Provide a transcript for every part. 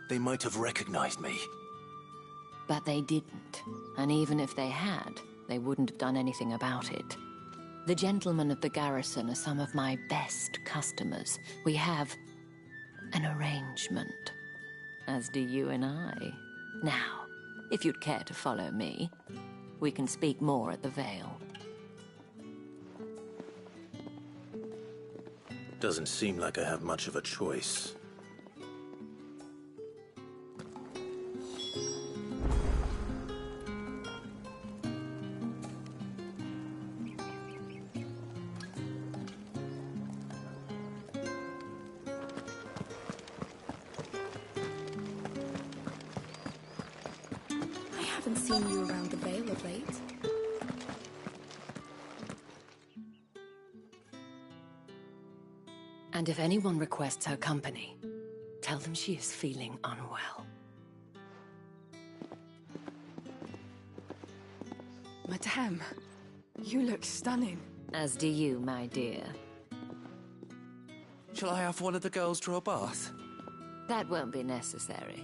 They might have recognized me. But they didn't. And even if they had, they wouldn't have done anything about it. The gentlemen of the garrison are some of my best customers. We have an arrangement, as do you and I. Now, if you'd care to follow me, we can speak more at the Vale. Doesn't seem like I have much of a choice. I haven't seen you around the Vale of late. And if anyone requests her company, tell them she is feeling unwell. Madame, you look stunning. As do you, my dear. Shall I have one of the girls draw a bath? That won't be necessary.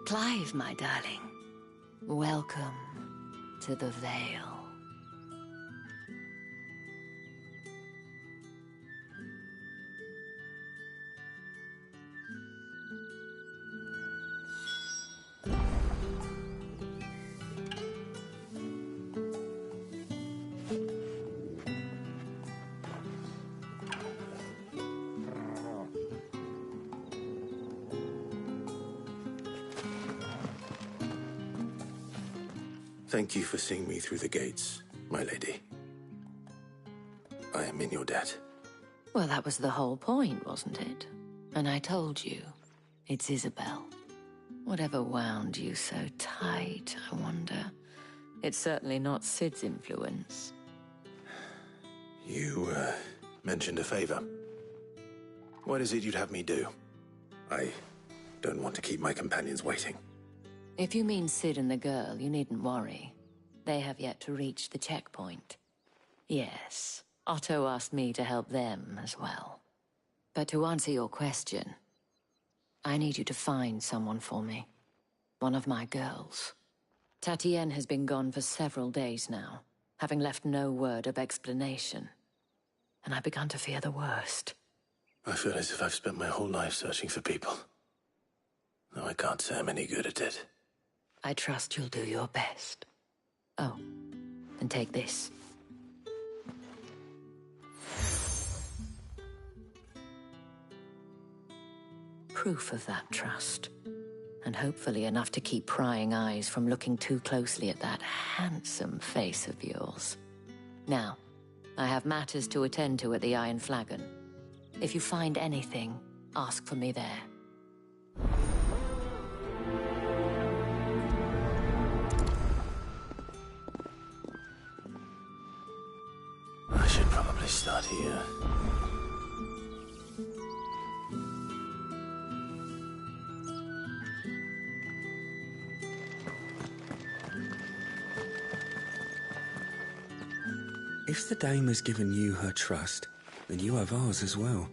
Clive, my darling. Welcome to the Vale. Thank you for seeing me through the gates, my lady. I am in your debt. Well, that was the whole point, wasn't it? And I told you, it's Isabel. Whatever wound you so tight, I wonder. It's certainly not Sid's influence. You, mentioned a favor. What is it you'd have me do? I don't want to keep my companions waiting. If you mean Sid and the girl, you needn't worry. They have yet to reach the checkpoint. Yes, Otto asked me to help them as well. But to answer your question, I need you to find someone for me. One of my girls. Tatienne has been gone for several days now, having left no word of explanation. And I've begun to fear the worst. I feel as if I've spent my whole life searching for people. Though I can't say I'm any good at it. I trust you'll do your best. Oh, and take this. Proof of that trust. And hopefully enough to keep prying eyes from looking too closely at that handsome face of yours. Now, I have matters to attend to at the Iron Flagon. If you find anything, ask for me there. I should probably start here. If the dame has given you her trust, then you have ours as well.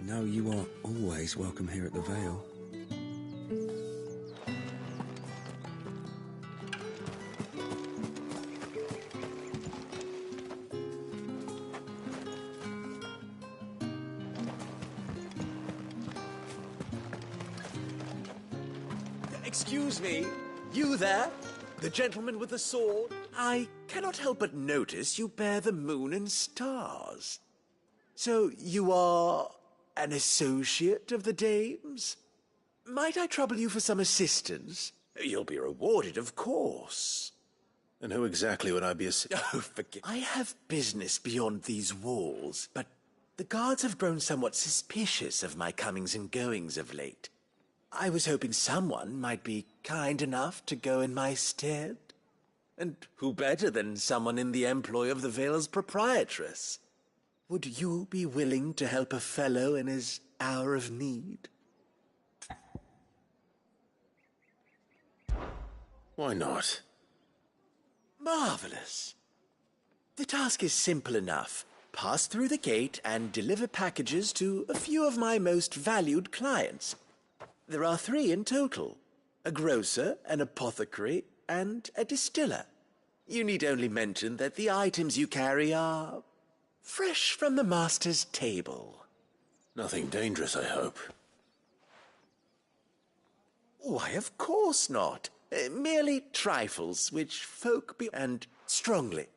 Know you are always welcome here at the Vale. Excuse me, you there? The gentleman with the sword? I cannot help but notice you bear the moon and stars. So you are an associate of the dame's? Might I trouble you for some assistance? You'll be rewarded, of course. And who exactly would I be Oh, forgive. I have business beyond these walls, but the guards have grown somewhat suspicious of my comings and goings of late. I was hoping someone might be kind enough to go in my stead. And who better than someone in the employ of the Vale's proprietress? Would you be willing to help a fellow in his hour of need? Why not? Marvelous. The task is simple enough. pass through the gate and deliver packages to a few of my most valued clients. There are 3 in total: a grocer, an apothecary, and a distiller. You need only mention that the items you carry are fresh from the master's table. Nothing dangerous, I hope. Why, of course not. Merely trifles which folk be... and strongly.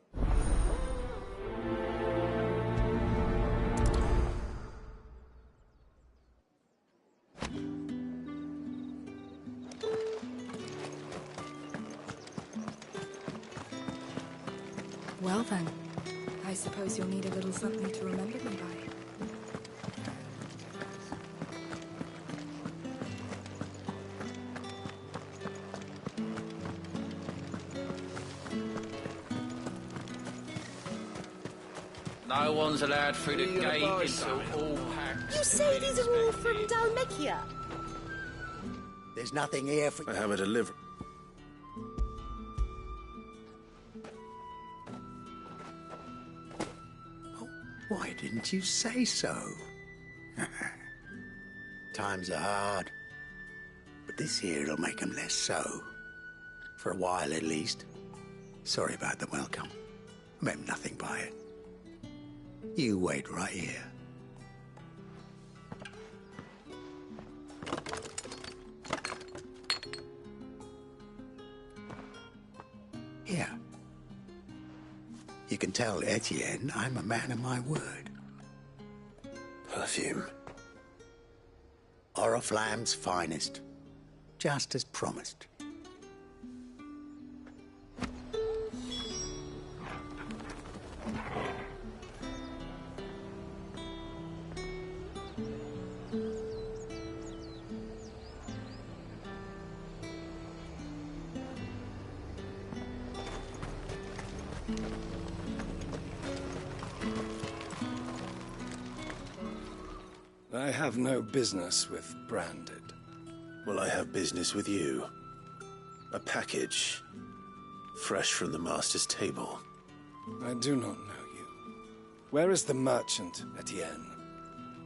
Well then, I suppose you'll need a little something to remember me by. No one's allowed through the gate until all packs... You say these are all from Dhalmekia? There's nothing here for... I have a delivery. Why didn't you say so? Times are hard. But this here'll make 'em less so. For a while, at least. Sorry about the welcome. Meant nothing by it. You wait right here. Here. You can tell Etienne I'm a man of my word. Perfume. Oriflamme's finest. Just as promised. I have no business with Branded. Well, I have business with you. A package. Fresh from the master's table. I do not know you. Where is the merchant, Etienne?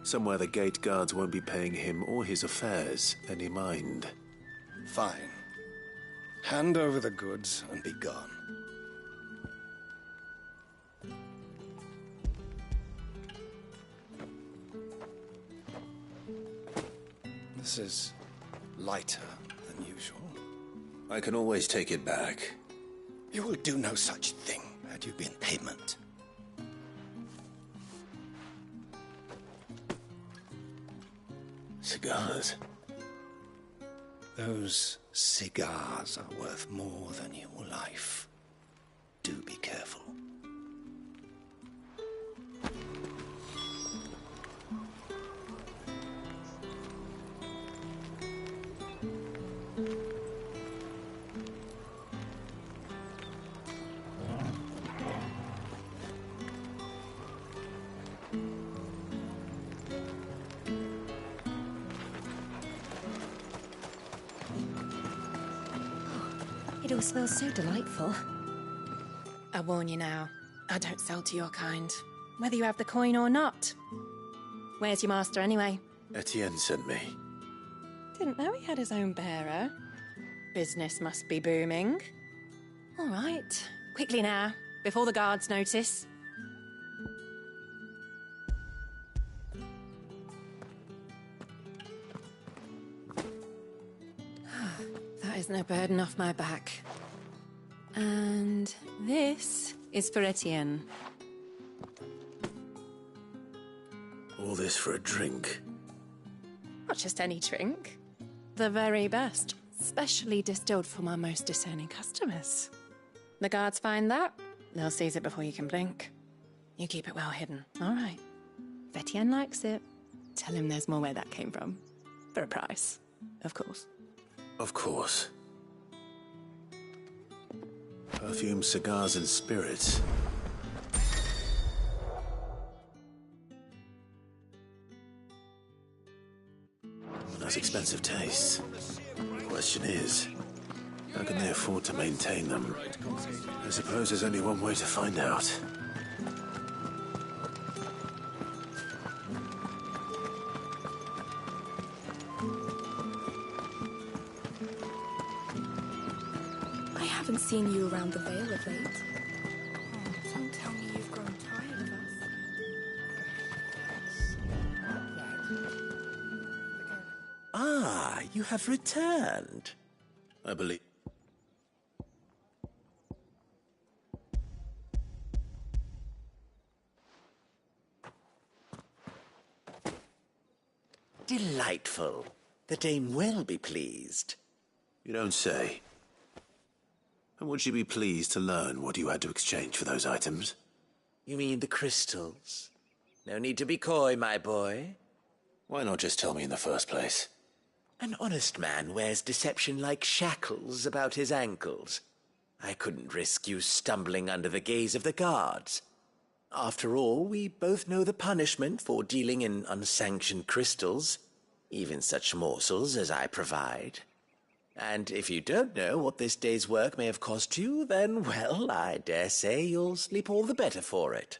Somewhere the gate guards won't be paying him or his affairs any mind. Fine. Hand over the goods and be gone. This is lighter than usual. I can always take it back. You will do no such thing had you been payment. Cigars. Those cigars are worth more than your life. Do be careful. It all smells so delightful. I warn you now, I don't sell to your kind, whether you have the coin or not. Where's your master anyway? Etienne sent me. Didn't know he had his own bearer. Business must be booming. All right, quickly now, before the guards notice. That isn't a burden off my back. And this is for Etienne. All this for a drink. Not just any drink. The very best, specially distilled for my most discerning customers. The guards find that, they'll seize it before you can blink. You keep it well hidden, all right? If Etienne likes it, tell him there's more where that came from. For a price, of course. Of course. Perfume, cigars, and spirits. Those expensive tastes. The question is, how can they afford to maintain them? I suppose there's only one way to find out. haven't seen you around the Vale of late. Oh, don't tell me you've grown tired of us. Ah, you have returned. I believe... Delightful. The dame will be pleased. You don't say. And would she be pleased to learn what you had to exchange for those items? You mean the crystals? No need to be coy, my boy. Why not just tell me in the first place? An honest man wears deception like shackles about his ankles. I couldn't risk you stumbling under the gaze of the guards. After all, we both know the punishment for dealing in unsanctioned crystals, even such morsels as I provide. And if you don't know what this day's work may have cost you, then, well, I dare say you'll sleep all the better for it.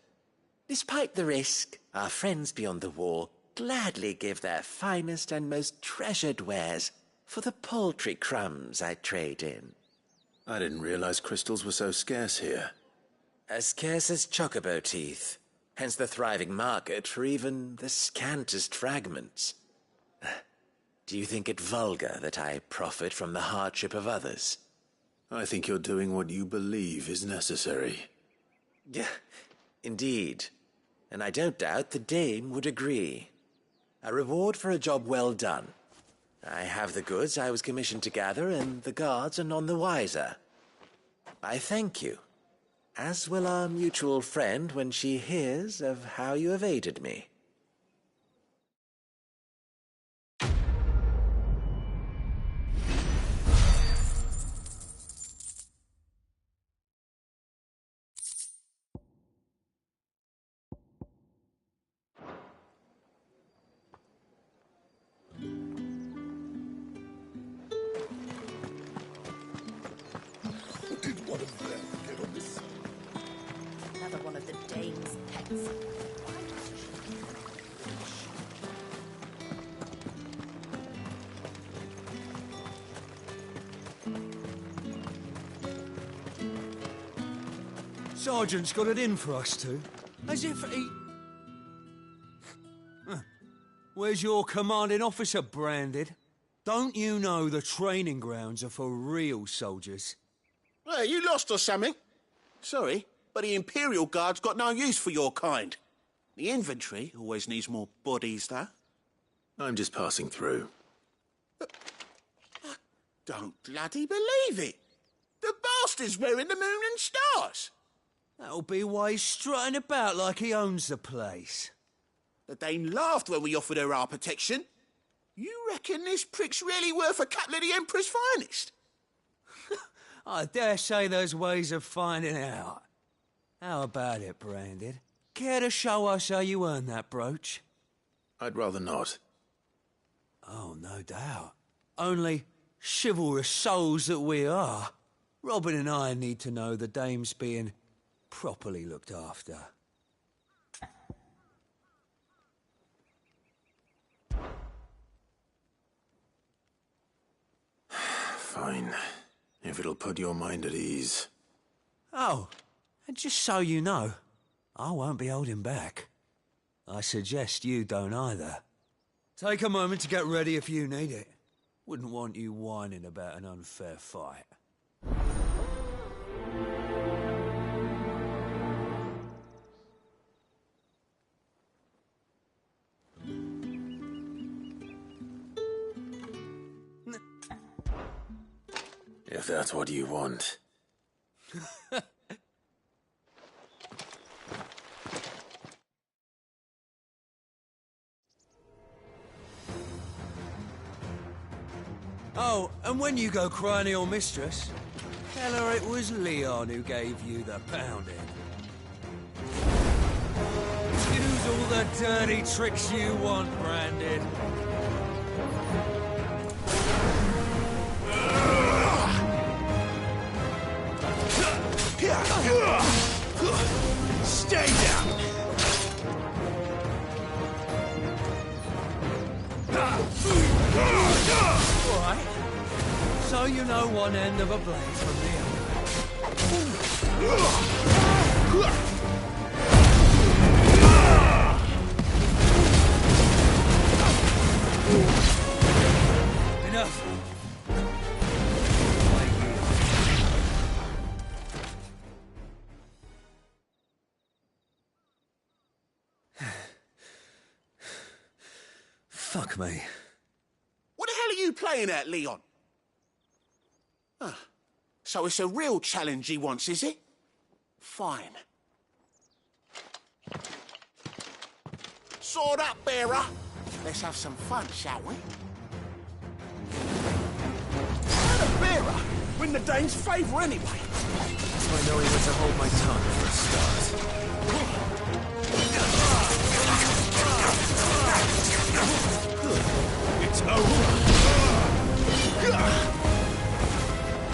Despite the risk, our friends beyond the wall gladly give their finest and most treasured wares for the paltry crumbs I trade in. I didn't realize crystals were so scarce here. As scarce as chocobo teeth, hence the thriving market for even the scantest fragments. Do you think it vulgar that I profit from the hardship of others? I think you're doing what you believe is necessary. Yeah, indeed. And I don't doubt the dame would agree. A reward for a job well done. I have the goods I was commissioned to gather, and the guards are none the wiser. I thank you, as will our mutual friend when she hears of how you have aided me. Another one of the dame's pets. Sergeant's got it in for us two. As if he... Where's your commanding officer, Branded? Don't you know the training grounds are for real soldiers? Hey, you lost or something? Sorry, but the Imperial Guard's got no use for your kind. The infantry always needs more bodies, though. I'm just passing through. I don't bloody believe it. The bastard's wearing the moon and stars. That'll be why he's strutting about like he owns the place. The Dane laughed when we offered her our protection. You reckon this prick's really worth a couple of the Emperor's finest? I dare say there's ways of finding out. How about it, Branded? Care to show us how you earned that brooch? I'd rather not. Oh, no doubt. Only chivalrous souls that we are. Robin and I need to know the dame's being properly looked after. Fine. If it'll put your mind at ease. Oh, and just so you know, I won't be holding back. I suggest you don't either. Take a moment to get ready if you need it. Wouldn't want you whining about an unfair fight. If that's what you want. Oh, and when you go crying to your mistress, tell her it was Leon who gave you the pounding. Use all the dirty tricks you want, Branded. Stay down! All right. So you know one end of a blade from the other. Enough. Fuck me. What the hell are you playing at, Leon? Ah, so it's a real challenge he wants, is it? Fine. Sword up, bearer. Let's have some fun, shall we? How the bearer win the Dane's favour anyway? So I know he went to hold my tongue for a start. It's over.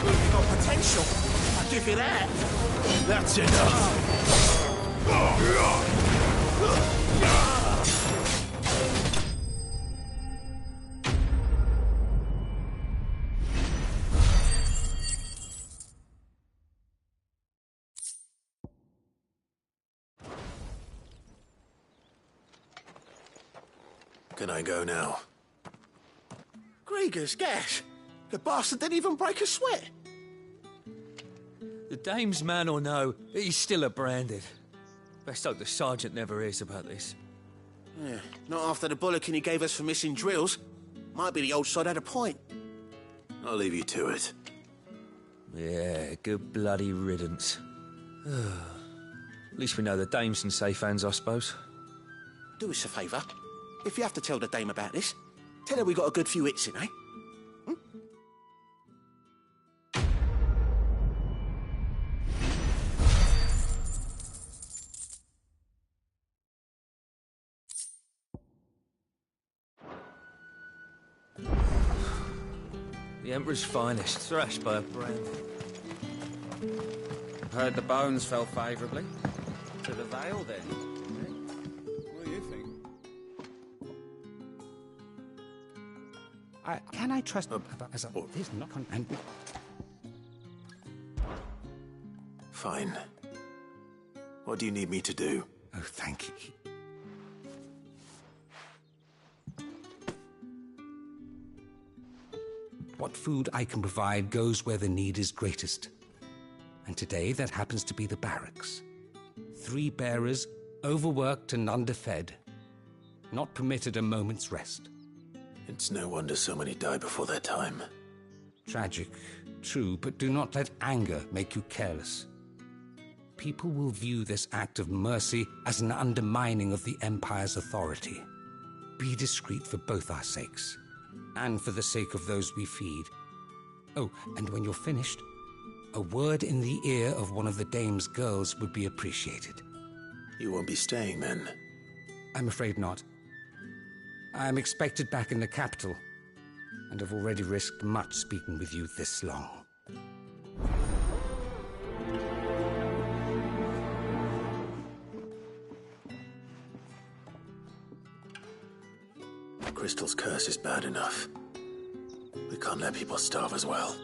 You've got potential. I'll give you that. That's enough. Can I go now? Gregor's gas. The bastard didn't even break a sweat. The dame's man or no, he's still a branded. Best hope the sergeant never hears about this. Yeah, not after the bullocking he gave us for missing drills. Might be the old sod had a point. I'll leave you to it. Yeah, good bloody riddance. At least we know the dame's in safe hands, I suppose. Do us a favour. If you have to tell the dame about this, tell her we got a good few hits in, eh? The Emperor's finest, thrashed by a brand. Heard the bones fell favourably. To the Vale, then. What do you think? Can I trust as a this not and Fine. What do you need me to do? oh, thank you. What food I can provide goes where the need is greatest. And today that happens to be the barracks. 3 bearers, overworked and underfed, not permitted a moment's rest. It's no wonder so many die before their time. Tragic, true, but do not let anger make you careless. People will view this act of mercy as an undermining of the Empire's authority. Be discreet for both our sakes, and for the sake of those we feed. Oh, and when you're finished, a word in the ear of one of the dame's girls would be appreciated. You won't be staying then? I'm afraid not. I'm expected back in the capital, and have already risked much speaking with you this long. Crystal's curse is bad enough. We can't let people starve as well.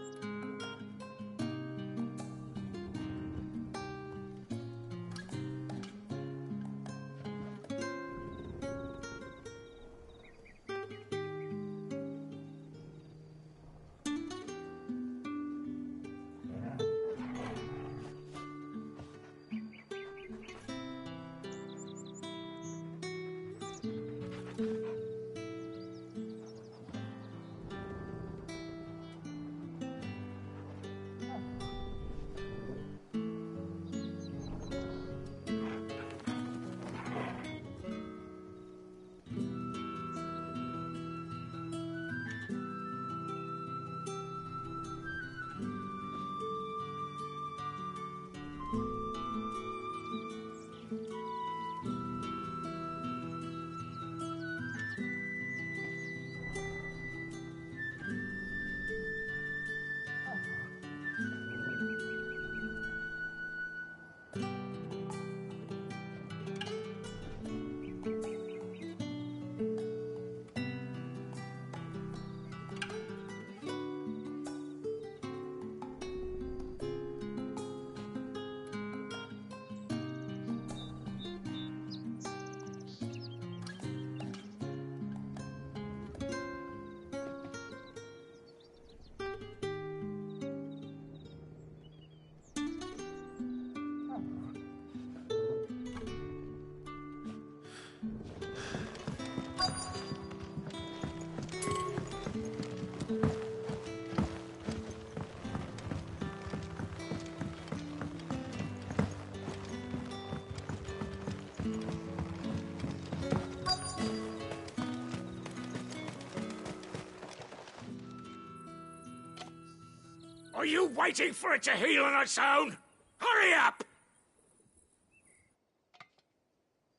Are you waiting for it to heal on its own? Hurry up!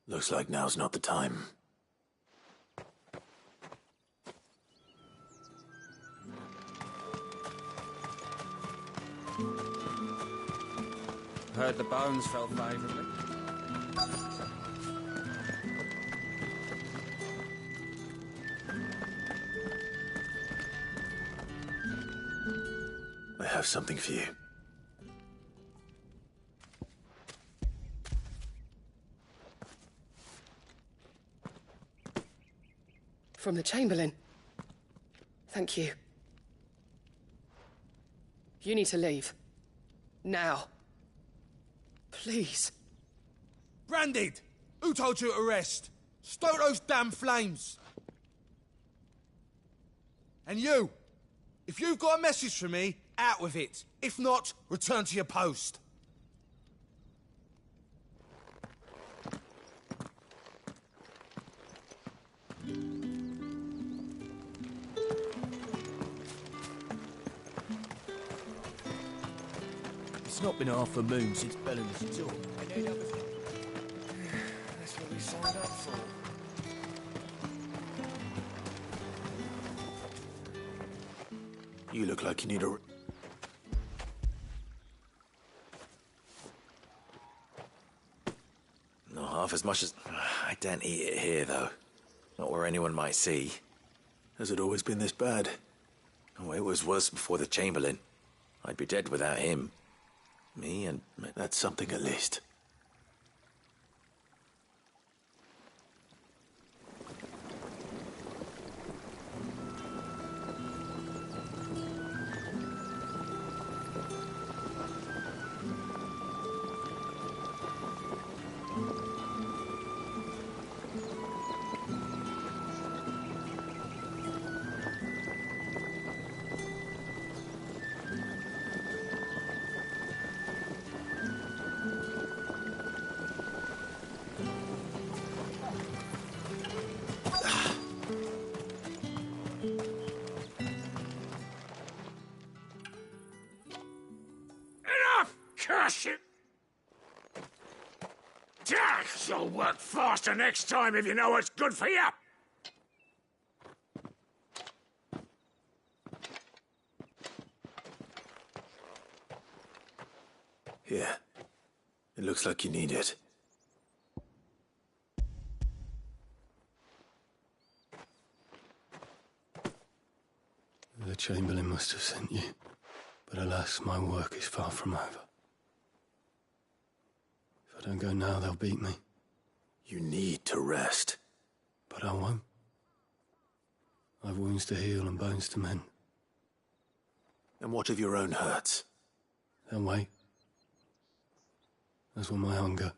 Looks like now's not the time. Heard the bones fell favourably. I have something for you. From the Chamberlain. Thank you. You need to leave. Now. Please. Branded! Who told you to rest? Stoke those damn flames! And you! If you've got a message for me, out with it. If not, return to your post. It's not been half a moon since Bellen's talk. That's what we signed up for. You look like you need a... Not half as much as... I don't eat it here, though. Not where anyone might see. Has it always been this bad? Oh, it was worse before the Chamberlain. I'd be dead without him. Me and... That's something at least. Curse it! You'll work faster next time if you know what's good for you! Here. It looks like you need it. The Chamberlain must have sent you. But alas, my work is far from over. If I don't go now, they'll beat me. You need to rest. But I won't. I've wounds to heal and bones to mend. And what of your own hurts? They'll wait. As will my hunger.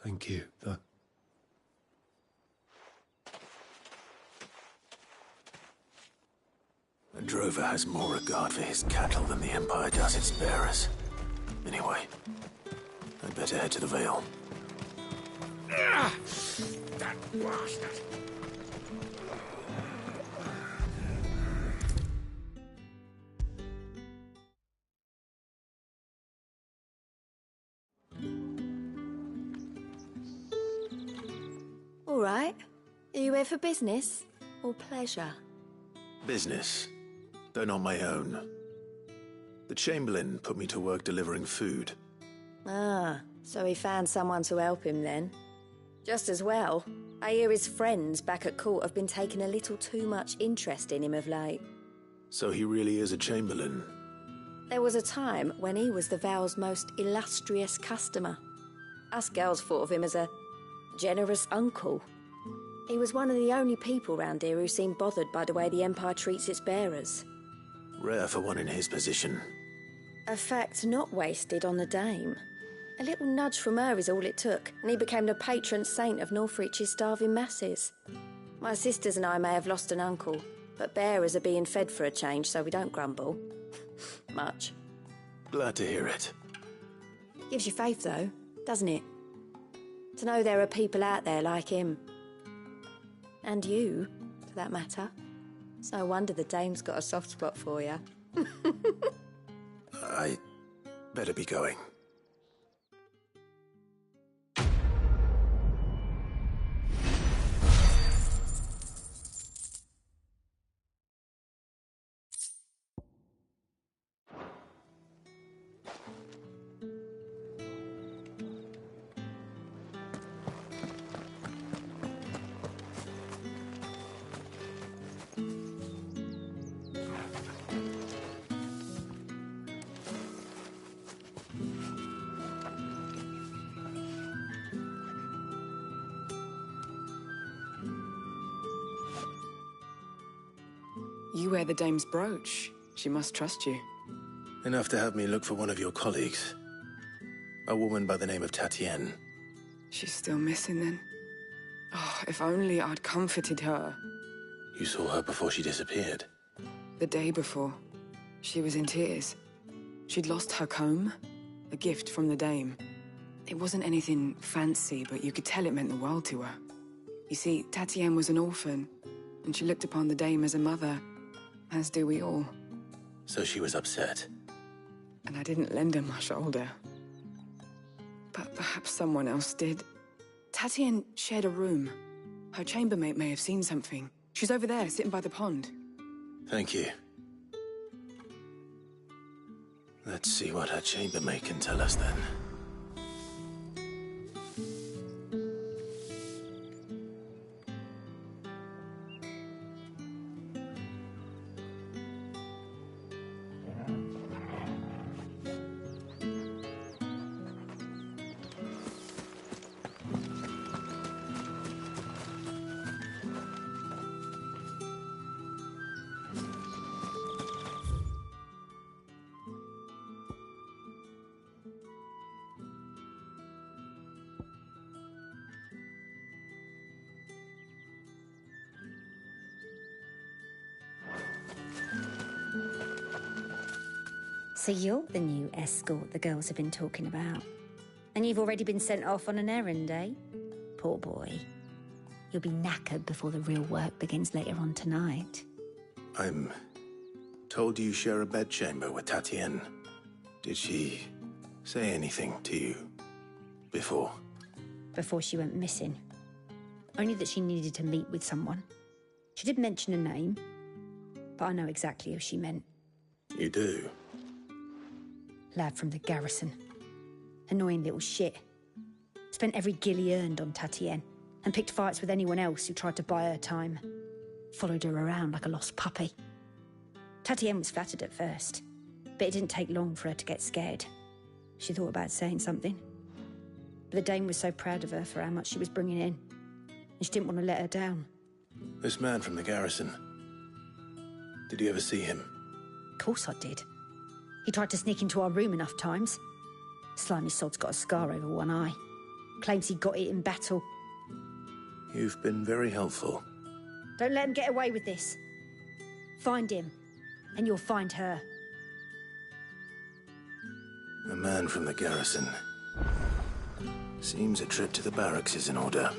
Thank you, though. A drover has more regard for his cattle than the Empire does its bearers. Anyway, I'd better head to the Vale. That bastard! All right. Are you here for business or pleasure? Business, though not my own. The Chamberlain put me to work delivering food. Ah, so he found someone to help him then. Just as well. I hear his friends back at court have been taking a little too much interest in him of late. So he really is a Chamberlain. There was a time when he was the Vale's most illustrious customer. Us girls thought of him as a generous uncle. He was one of the only people round here who seemed bothered by the way the Empire treats its bearers. Rare for one in his position. A fact not wasted on the dame. A little nudge from her is all it took, and he became the patron saint of Northreach's starving masses. My sisters and I may have lost an uncle, but bearers are being fed for a change, so we don't grumble. Much. Glad to hear it. Gives you faith, though, doesn't it? To know there are people out there like him. And you, for that matter. It's no wonder the dame's got a soft spot for you. I better be going. You wear the dame's brooch. She must trust you. Enough to have me look for one of your colleagues. A woman by the name of Tatienne. She's still missing then. Oh, if only I'd comforted her. You saw her before she disappeared. The day before. She was in tears. She'd lost her comb, a gift from the dame. It wasn't anything fancy, but you could tell it meant the world to her. You see, Tatienne was an orphan, and she looked upon the dame as a mother, as do we all. So she was upset. And I didn't lend her my shoulder. But perhaps someone else did. Tatienne shared a room. Her chambermaid may have seen something. She's over there, sitting by the pond. Thank you. Let's see what her chambermaid can tell us then. So you're the new escort the girls have been talking about. And you've already been sent off on an errand, eh? Poor boy. You'll be knackered before the real work begins later on tonight. I'm told you share a bedchamber with Tatienne. Did she say anything to you before? Before she went missing. Only that she needed to meet with someone. She did mention a name, but I know exactly who she meant. You do? Lad from the garrison. Annoying little shit. Spent every gil he earned on Tatienne, and picked fights with anyone else who tried to buy her time. Followed her around like a lost puppy. Tatienne was flattered at first, but it didn't take long for her to get scared. She thought about saying something. But the dame was so proud of her for how much she was bringing in, and she didn't want to let her down. This man from the garrison. Did you ever see him? Of course I did. He tried to sneak into our room enough times. Slimy sod's got a scar over one eye. Claims he got it in battle. You've been very helpful. Don't let him get away with this. Find him, and you'll find her. A man from the garrison. Seems a trip to the barracks is in order.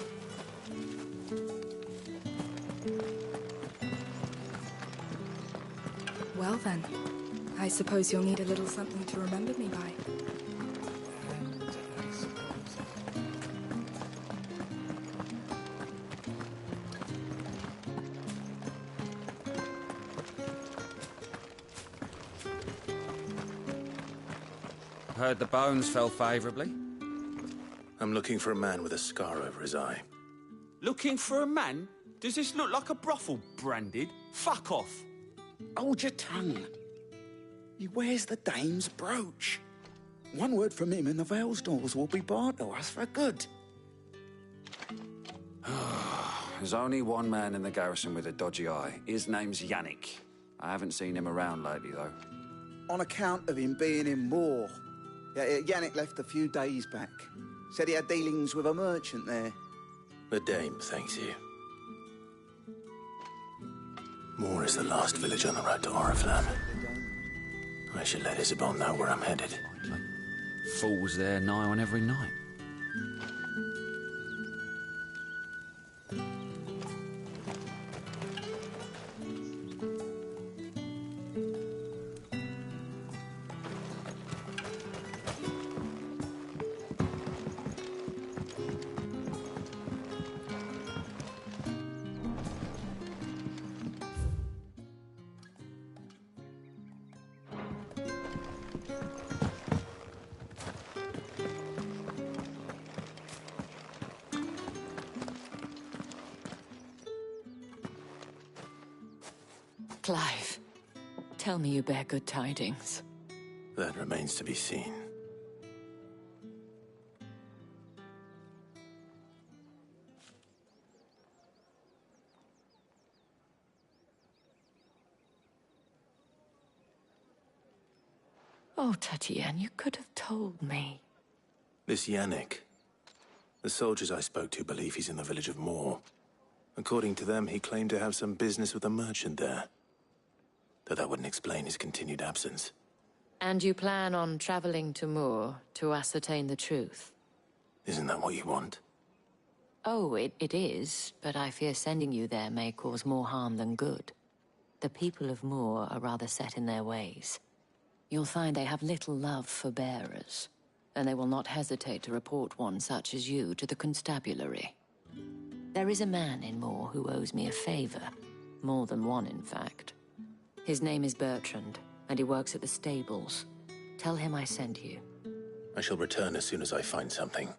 Well then, I suppose you'll need a little something to remember me by. Heard the bones fell favourably. I'm looking for a man with a scar over his eye. Looking for a man? Does this look like a brothel, Branded? Fuck off. Hold your tongue. He wears the dame's brooch. One word from him and the Vale's doors will be barred to us for good. There's only one man in the garrison with a dodgy eye. His name's Yannick. I haven't seen him around lately, though. On account of him being in war. Yeah, Yannick left a few days back. Said he had dealings with a merchant there. The dame thanks you. Moor is the last village on the road to Oriflamme. I should let Isabel know where I'm headed. Fools there nigh on every night. Clive, tell me you bear good tidings. That remains to be seen. Oh, Tatienne, you could have told me. This Yannick. The soldiers I spoke to believe he's in the village of Moor. According to them, he claimed to have some business with a merchant there. Though that wouldn't explain his continued absence. And you plan on traveling to Moor to ascertain the truth? Isn't that what you want? Oh, it is, but I fear sending you there may cause more harm than good. The people of Moor are rather set in their ways. You'll find they have little love for bearers, and they will not hesitate to report one such as you to the constabulary. There is a man in Moor who owes me a favor. More than one, in fact. His name is Bertrand, and he works at the stables. Tell him I sent you. I shall return as soon as I find something.